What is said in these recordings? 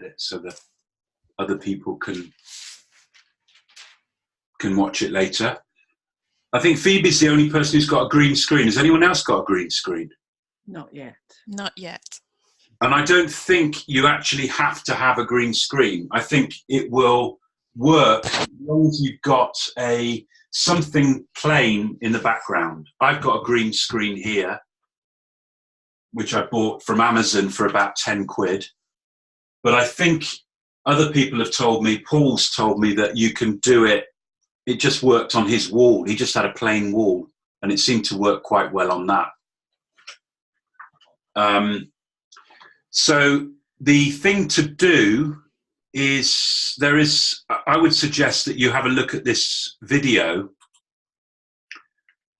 it so that other people can watch it later. I think Phoebe's the only person who's got a green screen. Has anyone else got a green screen? Not yet. Not yet. And I don't think you actually have to have a green screen. I think it will work as long as you've got something plain in the background. I've got a green screen here, which I bought from Amazon for about 10 quid. But I think other people have told me, Paul's told me, that you can do it. It just worked on his wall. He just had a plain wall, and it seemed to work quite well on that. So the thing to do is, I would suggest that you have a look at this video.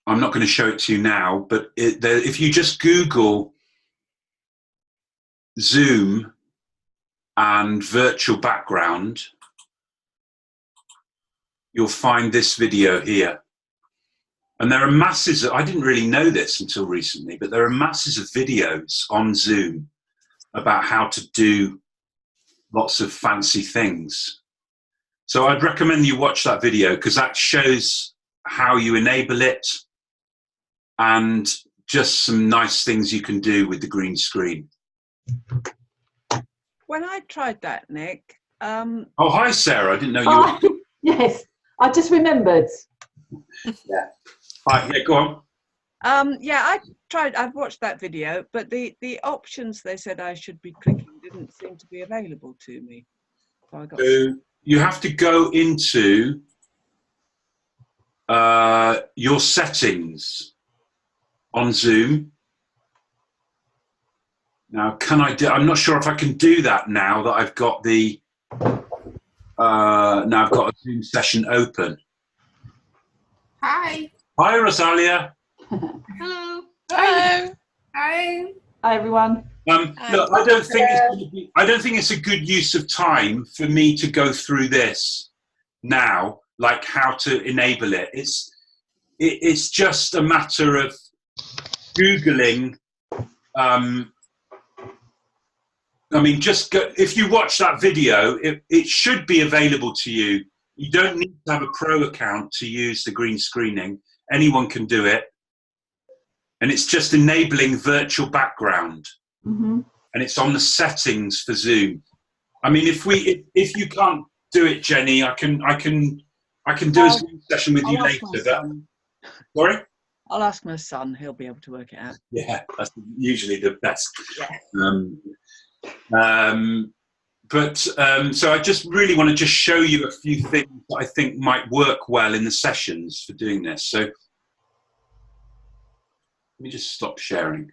I'm not going to show it to you now, but if you just Google Zoom and virtual background, you'll find this video here. And there are masses I didn't really know this until recently, but there are masses of videos on Zoom about how to do lots of fancy things. So I'd recommend you watch that video, because that shows how you enable it and just some nice things you can do with the green screen. When I tried that, Nick. Oh, hi, Sarah. I didn't know you were... Yes, I just remembered. Yeah. Hi, yeah, go on. Yeah, I've watched that video, but the options they said I should be clicking didn't seem to be available to me. So I got... You have to go into your settings on Zoom. Now, I'm not sure if I can do that now that I've got now I've got a Zoom session open. Hi. Hi, Rosalia. Hello. Hello. Hi. Hi, everyone. Look, I don't think it's a good use of time for me to go through this now, like how to enable it. It's just a matter of Googling. I mean, just go, if you watch that video, it should be available to you. You don't need to have a pro account to use the green screening. Anyone can do it. And it's just enabling virtual background. Mm-hmm. And it's on the settings for Zoom. I mean, if you can't do it, Jenny, I can do a Zoom session with you later. Sorry? I'll ask my son. He'll be able to work it out. Yeah, that's usually the best. Yeah. So I just really want to just show you a few things that I think might work well in the sessions for doing this. So let me just stop sharing.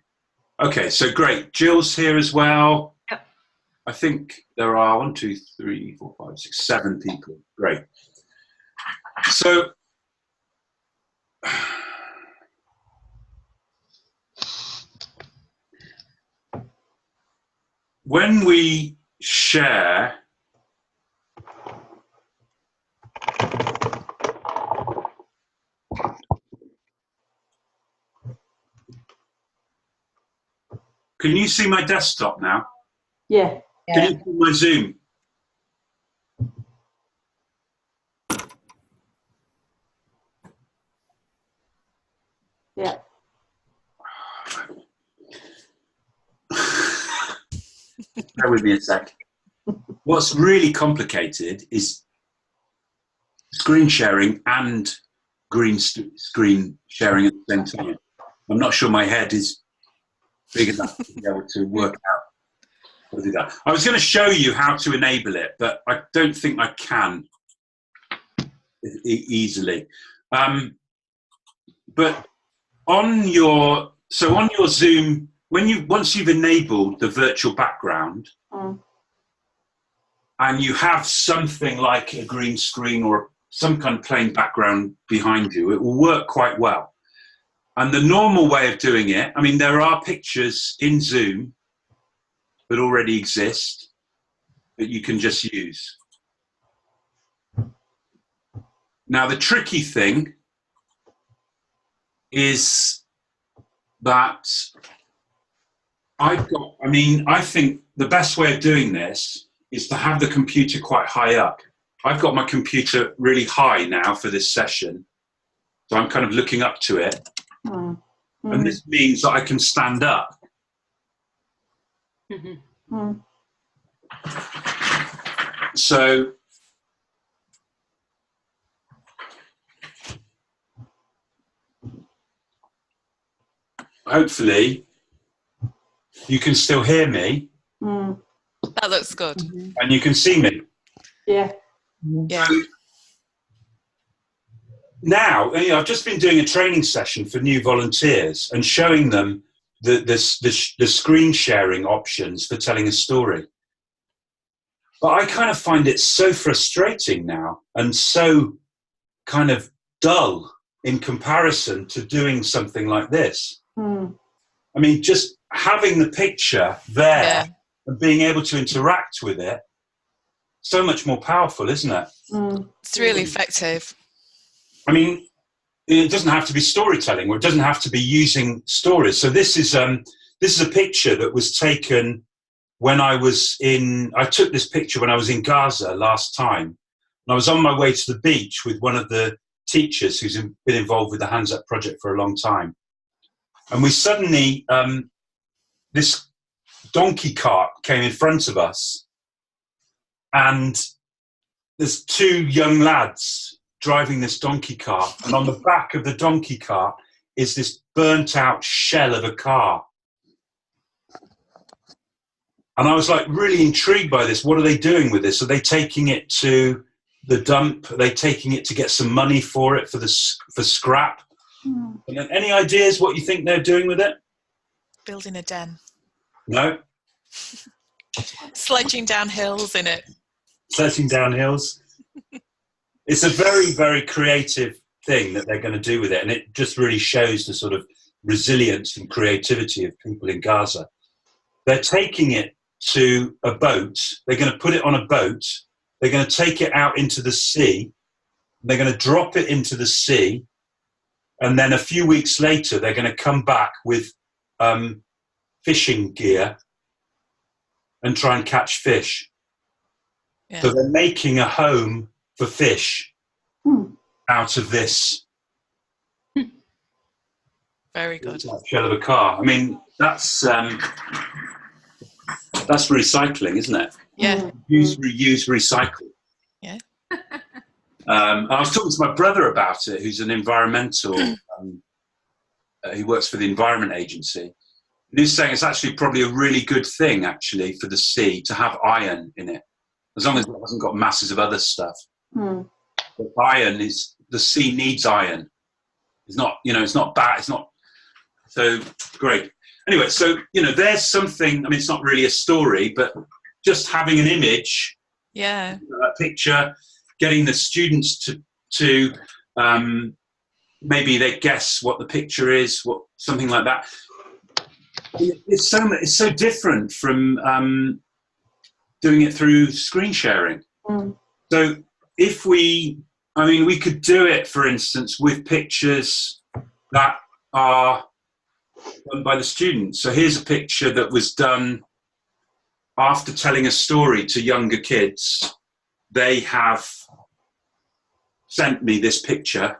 Okay, so great. Jill's here as well. Yep. I think there are 1, 2, 3, 4, 5, 6, 7 people. Great. So when we share, can you see my desktop now? Yeah. Can you see my Zoom? Yeah. Bear with me a sec. What's really complicated is screen sharing and green screen sharing at the same time. I'm not sure my head is big enough to be able to work out how to do that. I was going to show you how to enable it, but I don't think I can easily. But on your Zoom, once you've enabled the virtual background, and you have something like a green screen or some kind of plain background behind you, it will work quite well. And the normal way of doing it, I mean, there are pictures in Zoom that already exist that you can just use. Now, the tricky thing is that I think the best way of doing this is to have the computer quite high up. I've got my computer really high now for this session, so I'm kind of looking up to it. Mm. And this means that I can stand up. Mm. So hopefully you can still hear me Mm. That looks good. and you can see me. Yeah. Yeah. Now, I've just been doing a training session for new volunteers and showing them the screen sharing options for telling a story. But I kind of find it so frustrating now and so kind of dull in comparison to doing something like this. Mm. I mean, just having the picture there Yeah. and being able to interact with it, so much more powerful, isn't it? Mm. It's really effective. I mean, it doesn't have to be storytelling, or it doesn't have to be using stories. So this is a picture that was taken when I took this picture when I was in Gaza last time. And I was on my way to the beach with one of the teachers who's been involved with the Hands Up project for a long time. And we suddenly, this donkey cart came in front of us, and there's two young lads driving this donkey cart, and on the back of the donkey cart is this burnt out shell of a car. And I was like really intrigued by this. What are they doing with this? Are they taking it to the dump? Are they taking it to get some money for it, for scrap? Mm. And then, any ideas what you think they're doing with it? Building a den. No? Sledging down hills in it. Sledging down hills. It's a very, very creative thing that they're going to do with it. And it just really shows the sort of resilience and creativity of people in Gaza. They're taking it to a boat. They're going to put it on a boat. They're going to take it out into the sea. They're going to drop it into the sea. And then a few weeks later, they're going to come back with fishing gear and try and catch fish. Yeah. So they're making a home for fish out of this Very good. shell of a car. I mean, that's recycling, isn't it? Yeah. Use, reuse, recycle. Yeah. I was talking to my brother about it, who's an environmental, he works for the Environment Agency. And he was saying it's actually probably a really good thing, actually, for the sea to have iron in it, as long as it hasn't got masses of other stuff. Mm. But iron is, the sea needs iron. It's not, it's not bad. It's not, so great. Anyway, so, there's something, I mean, it's not really a story, but just having an image, Yeah. a picture, getting the students to maybe they guess what the picture is, something like that. It's so different from doing it through screen sharing. Mm. So we could do it, for instance, with pictures that are done by the students. So here's a picture that was done after telling a story to younger kids. They have sent me this picture.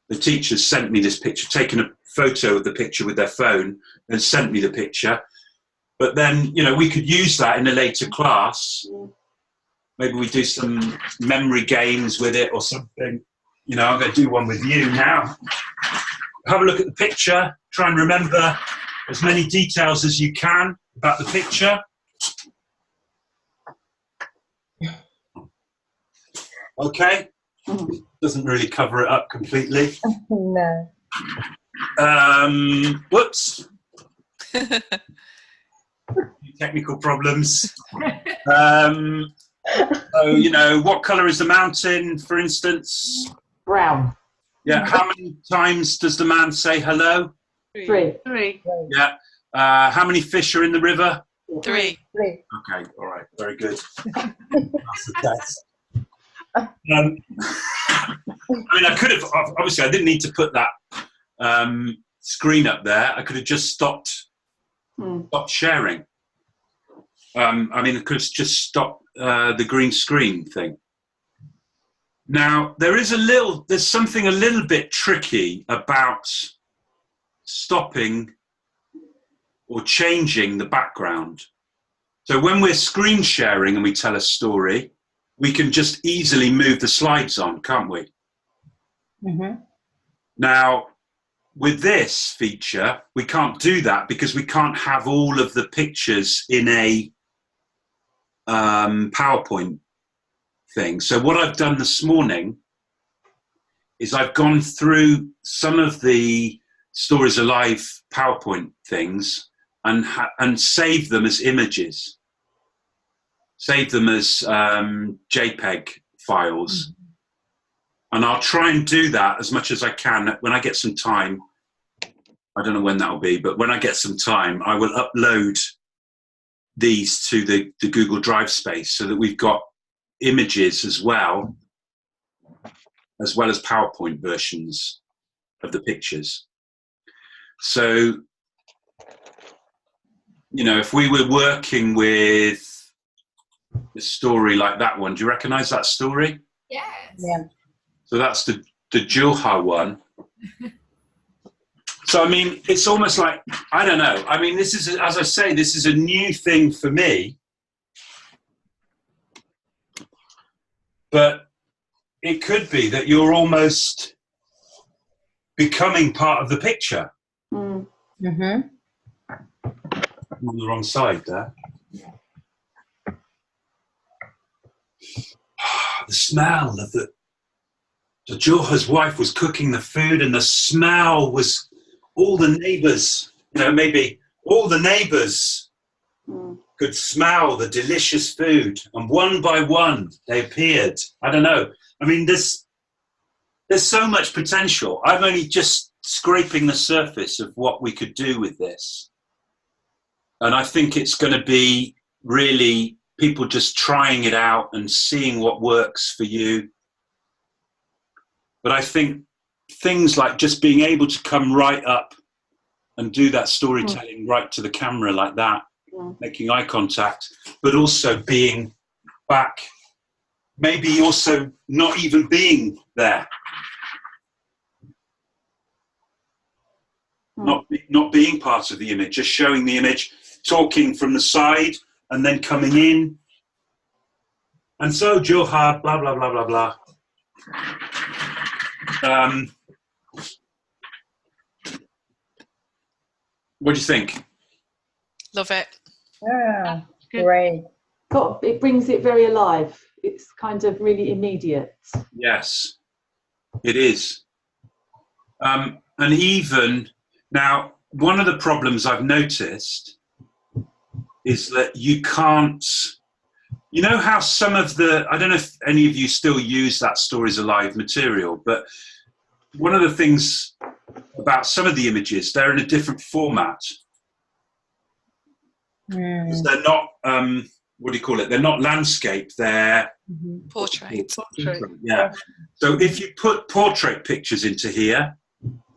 The teachers sent me this picture, taken a photo of the picture with their phone and sent me the picture. But then, we could use that in a later class. Maybe we do some memory games with it or something. I'm going to do one with you now. Have a look at the picture. Try and remember as many details as you can about the picture. Okay? Doesn't really cover it up completely. No. Whoops. Technical problems. What colour is the mountain, for instance? Brown. Yeah. How many times does the man say hello? 3. Yeah. How many fish are in the river? 3. Okay. All right. Very good. That's the test. I could have, obviously, I didn't need to put that screen up there. I could have just stopped sharing. I could have just stopped the green screen thing. Now, there's something a little bit tricky about stopping or changing the background. So when we're screen sharing and we tell a story, we can just easily move the slides on, can't we? Mm-hmm. Now, with this feature, we can't do that because we can't have all of the pictures in a PowerPoint thing. So what I've done this morning is I've gone through some of the Stories Alive PowerPoint things and saved them as images, saved them as JPEG files. And I'll try and do that as much as I can when I get some time. I don't know when that'll be, but when I get some time, I will upload these to the Google Drive space so that we've got images as well as PowerPoint versions of the pictures. So, you know, if we were working with a story like that one, do you recognize that story? Yes. Yeah. So that's the Julha one. So, I mean, it's almost like, I don't know. I mean, this is, as I say, this is a new thing for me. But it could be that you're almost becoming part of the picture. Mm-hmm. I'm on the wrong side there. The smell of the Julha's wife was cooking the food, and the smell was all the neighbors, you know, maybe all the neighbors could smell the delicious food, and one by one they appeared. I don't know. I mean, there's so much potential. I'm only just scraping the surface of what we could do with this. And I think it's going to be really people just trying it out and seeing what works for you. But I think things like just being able to come right up and do that storytelling right to the camera like that, making eye contact, but also being back, maybe also not even being there. Not being part of the image, just showing the image, talking from the side, and then coming in. And so, Julha, blah, blah, blah, blah, blah. What do you think? Love it. Yeah, great. It brings it very alive. It's kind of really immediate. Yes, it is. And even now, one of the problems I've noticed is that you can't, you know how some of the, I don't know if any of you still use that Stories Alive material, but one of the things about some of the images, they're in a different format. They're not, what do you call it? They're not landscape, they're Portrait. Yeah. So if you put portrait pictures into here,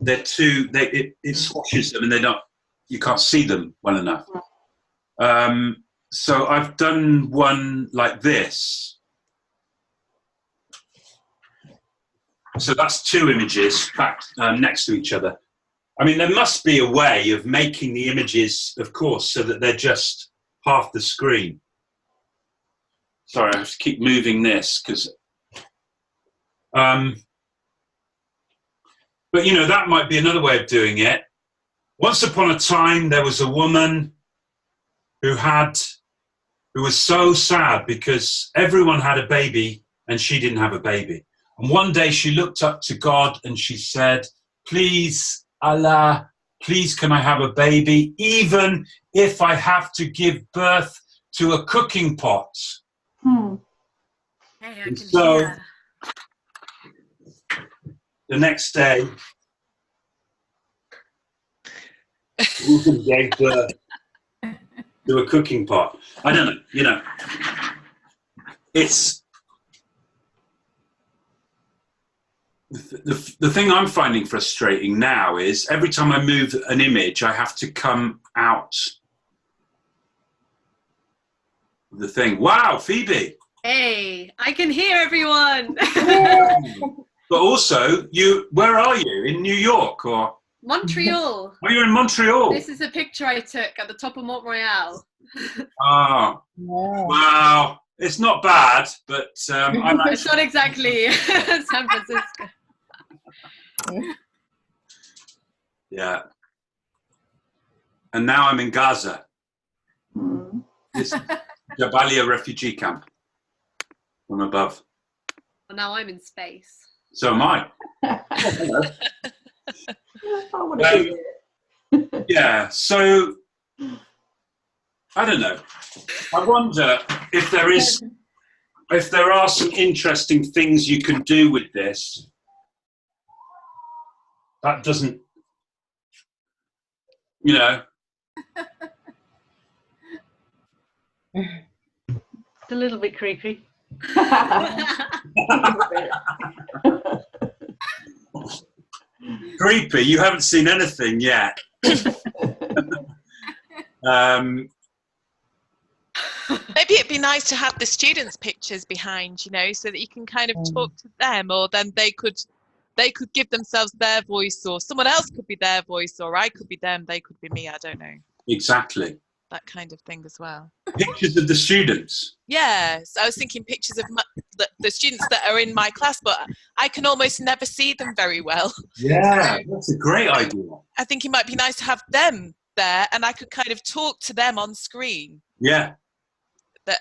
they're too, it squashes them and they're not, you can't see them well enough. So I've done one like this. So that's two images packed next to each other. I mean, there must be a way of making the images, of course, so that they're just half the screen. Sorry, I have to keep moving this because, but you know, that might be another way of doing it. Once upon a time, there was a woman who was so sad because everyone had a baby and she didn't have a baby. And one day she looked up to God and she said, please, Allah, please can I have a baby, even if I have to give birth to a cooking pot. Hey, And so the next day, the woman gave birth to a cooking pot. I don't know, you know, it's, the thing I'm finding frustrating now is every time I move an image, I have to come out the thing. Wow, Phoebe. Hey, I can hear everyone. But also, where are you? In New York or? Montreal. Oh, you're in Montreal. This is a picture I took at the top of Mont Royal. Oh, wow. It's not bad, but I'm actually... It's not exactly San Francisco. Yeah. And now I'm in Gaza. This Jabalia refugee camp from above. Well, now I'm in space. So am I. I want to be there. Yeah, so I don't know. I wonder if there are some interesting things you can do with this. That doesn't, you know. It's a little bit creepy. Creepy. You haven't seen anything yet. Maybe it'd be nice to have the students' pictures behind, you know, so that you can kind of talk to them, or then they could give themselves their voice, or someone else could be their voice, or I could be them, they could be me. I don't know. Exactly. That kind of thing as well. Pictures of the students. Yes, I was thinking pictures of the students that are in my class, but I can almost never see them very well. Yeah, that's a great idea. I think it might be nice to have them there, and I could kind of talk to them on screen. Yeah.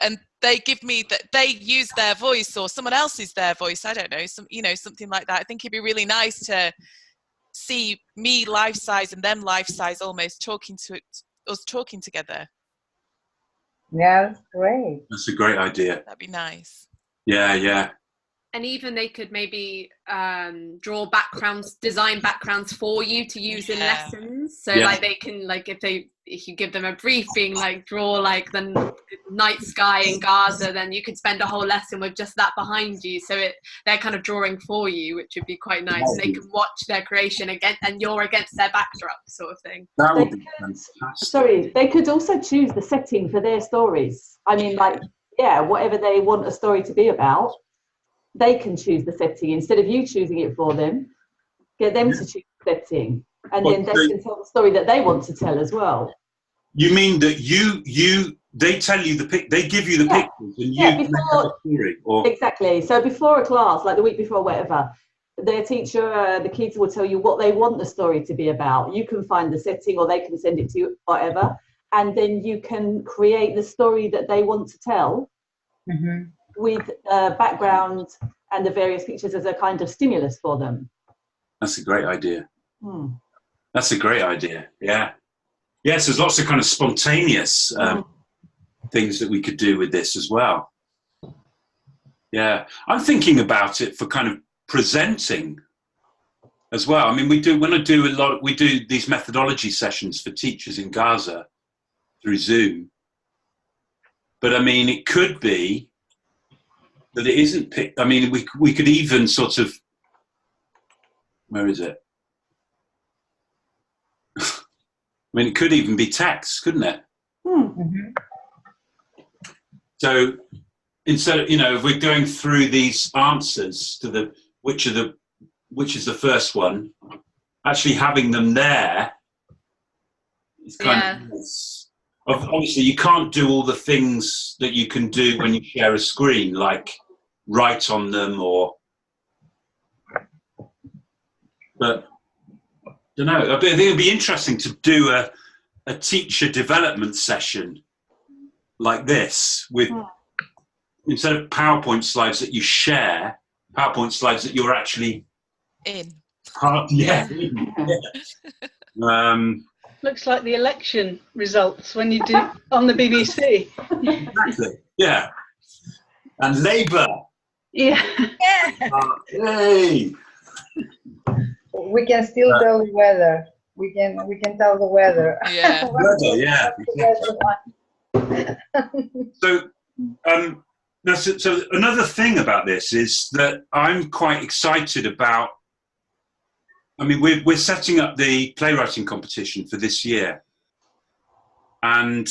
And they give me that, they use their voice, or someone else is their voice. I don't know, something like that. I think it'd be really nice to see me life size and them life size, almost talking together. Yeah, that's great. That's a great idea. That'd be nice. Yeah, yeah. And even they could maybe draw backgrounds, design backgrounds for you to use in lessons. So like they can, like if you give them a briefing, like draw like the night sky in Gaza, then you could spend a whole lesson with just that behind you. So they're kind of drawing for you, which would be quite nice. And they can watch their creation again, and you're against their backdrop, sort of thing. That would be fantastic. Sorry, they could also choose the setting for their stories. I mean, like, yeah, whatever they want a story to be about, they can choose the setting instead of you choosing it for them. Get them to choose the setting, and then they can tell the story that they want to tell as well. You mean that they tell you they give you the pictures and you make up a story, or exactly. So before a class, like the week before, or whatever, their teacher, the kids will tell you what they want the story to be about. You can find the setting, or they can send it to you, whatever, and then you can create the story that they want to tell. Mm-hmm. With background and the various pictures as a kind of stimulus for them. That's a great idea. That's a great idea. Yeah. Yes, there's lots of kind of spontaneous things that we could do with this as well. Yeah. I'm thinking about it for kind of presenting as well. I mean, we do these methodology sessions for teachers in Gaza through Zoom. But I mean, it could be that it isn't. I mean, we could even sort of. Where is it? I mean, it could even be text, couldn't it? Mm-hmm. So instead of, if we're going through these answers to which is the first one, actually having them there is kind of nice. Obviously, you can't do all the things that you can do when you share a screen, like write on them but I don't know. I think it'd be interesting to do a teacher development session like this with, instead of PowerPoint slides that you share, PowerPoint slides that you're actually in. Looks like the election results when you do on the BBC. Exactly. Yeah. And Labour. Yeah. Yay. We can still tell the weather. We can tell the weather. Yeah. Weather, yeah. So another thing about this is that I'm quite excited about. I mean, we're setting up the playwriting competition for this year, and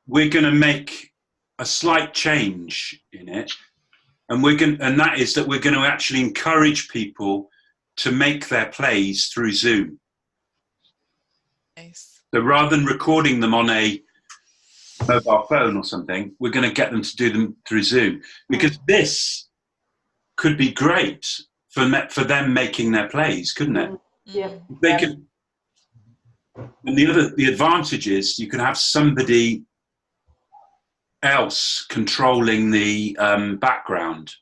we're going to make a slight change in it, and that is that we're going to actually encourage people to make their plays through Zoom. Nice. So rather than recording them on a mobile phone or something, we're going to get them to do them through Zoom, because this could be great for them making their plays, couldn't it? Yeah. They could, and the advantage is you can have somebody else controlling the background,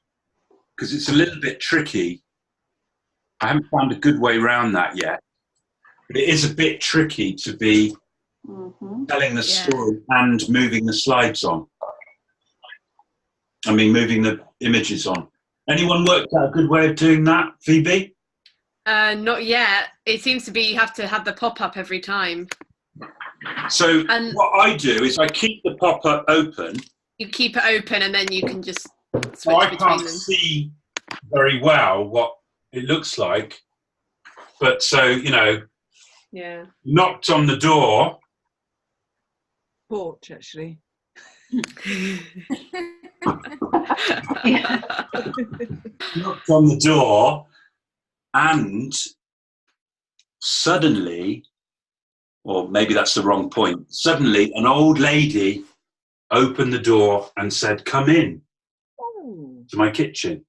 because it's a little bit tricky. I haven't found a good way around that yet, but it is a bit tricky to be telling the story and moving the slides on. I mean, moving the images on. Anyone worked out a good way of doing that, Phoebe? Not yet. It seems to be you have to have the pop-up every time. So what I do is I keep the pop-up open. You keep it open and then you can just switch so I between can't them. see very well what it looks like. But so, you know, knocked on the door. Porch, actually. Knocked on the door, and suddenly, or maybe that's the wrong point, suddenly an old lady opened the door and said, "Come in to my kitchen."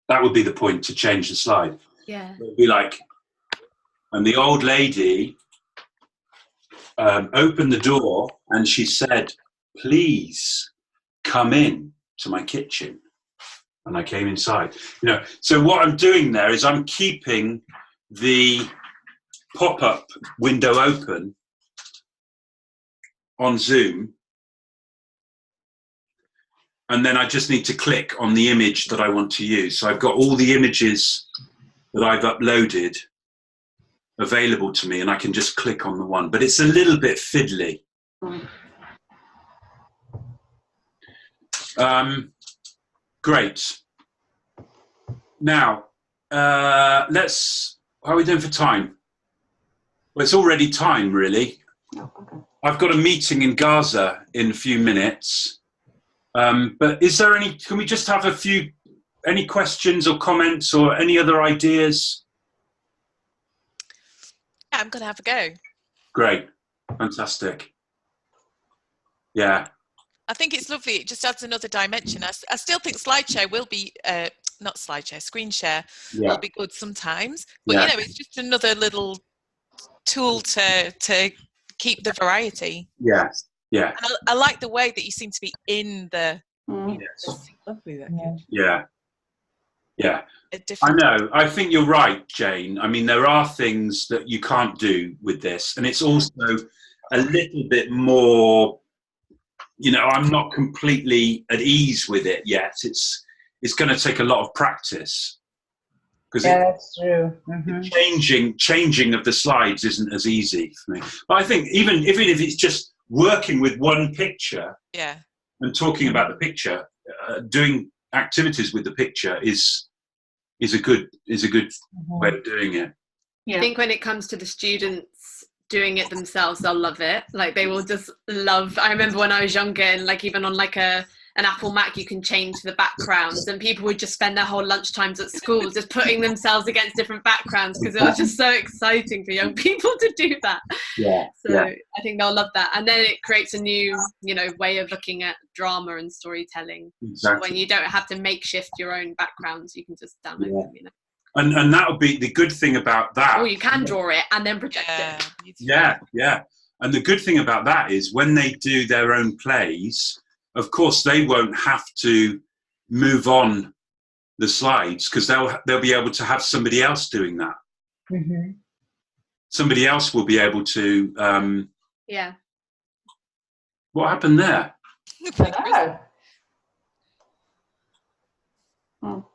That would be the point to change the slide. Yeah. It would be like, and the old lady opened the door and she said, "Please come in to my kitchen." And I came inside. You know, so what I'm doing there is I'm keeping the pop-up window open on Zoom, and then I just need to click on the image that I want to use. So I've got all the images that I've uploaded available to me, and I can just click on the one, but it's a little bit fiddly. Great. Now, how are we doing for time? Well, it's already time, really. Oh, okay. I've got a meeting in Gaza in a few minutes. But is there can we just have any questions or comments or any other ideas? Yeah, I'm going to have a go. Great. Fantastic. Yeah. I think it's lovely. It just adds another dimension. I still think slideshare will be, not slideshare, screen share will be good sometimes. But, you know, it's just another little tool to keep the variety. Yeah. Yeah. And I like the way that you seem to be in the... Yes. Lovely, that Yeah. Yeah. I know. I think you're right, Jane. I mean, there are things that you can't do with this. And it's also a little bit more, you know, I'm not completely at ease with it yet. It's going to take a lot of practice. That's true. Changing of the slides isn't as easy for me. But I think even if it's just working with one picture and talking about the picture, doing activities with the picture is a good way of doing it. I think when it comes to the students doing it themselves, they'll love it. Like they will just love. I remember when I was younger, and like even on like an Apple Mac, you can change the backgrounds, and people would just spend their whole lunchtimes at school just putting themselves against different backgrounds because it was just so exciting for young people to do that. I think they'll love that, and then it creates a new, you know, way of looking at drama and storytelling. Exactly. When you don't have to makeshift your own backgrounds, you can just download them. You know. And that would be the good thing about that. Or you can draw it and then project it. Yeah. And the good thing about that is when they do their own plays, of course, they won't have to move on the slides because they'll be able to have somebody else doing that. Somebody else will be able to. What happened there? I don't know.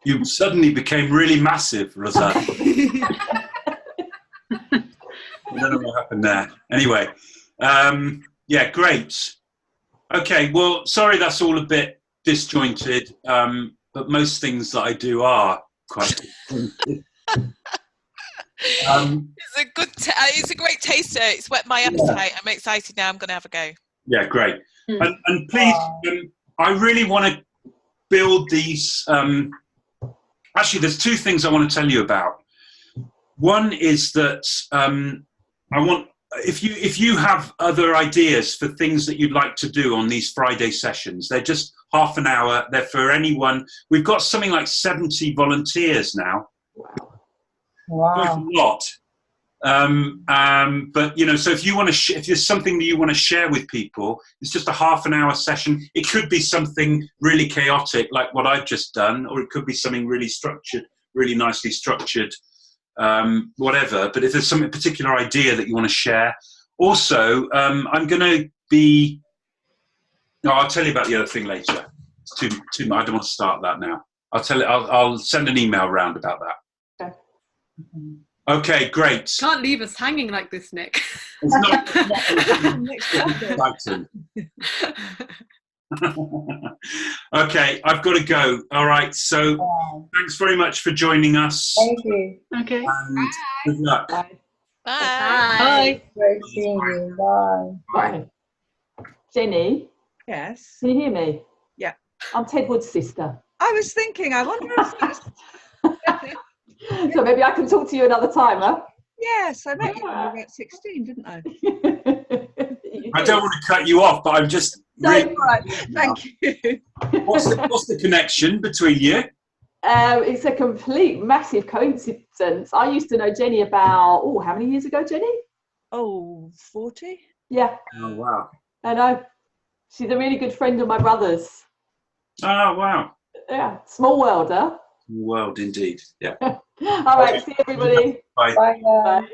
You suddenly became really massive, Rosanna. I don't know what happened there. Anyway, yeah, great. Okay, well, sorry that's all a bit disjointed, but most things that I do are quite disjointed. It's a good. It's a great taster. It's whet my appetite. I'm excited now. I'm going to have a go. Yeah, great. And please, I really want to build these. Actually, there's two things I want to tell you about. One is that I want, if you have other ideas for things that you'd like to do on these Friday sessions, they're just half an hour. They're for anyone. We've got something like 70 volunteers now. Wow. Quite a lot. But you know, so if you want to, if there's something that you want to share with people, it's just a half an hour session. It could be something really chaotic, like what I've just done, or it could be something really structured, really nicely structured, whatever. But if there's some particular idea that you want to share, also, I'm going to be. No, I'll tell you about the other thing later. It's too. I don't want to start that now. I'll send an email around about that. Okay. Okay, great. Can't leave us hanging like this, Nick. It's not exciting. Okay, I've got to go. All right, so thanks very much for joining us. Thank you. Okay. And good luck. Bye. Bye. Bye. Great seeing you. Bye. Bye. Jenny, Yes. can you hear me? Yeah. I'm Ted Wood's sister. I was thinking, I wonder if that's... So maybe I can talk to you another time, huh? Yes, I met you when you were about 16, didn't I? I don't want to cut you off, but I'm just. No, Really, all right. Thank you. what's the connection between you? It's a complete massive coincidence. I used to know Jenny about, how many years ago, Jenny? Oh, 40? Yeah, Oh wow! I know. She's a really good friend of my brother's. Oh wow! Yeah, small world, huh? World indeed. Yeah. All right, see everybody. Bye. Bye. Bye.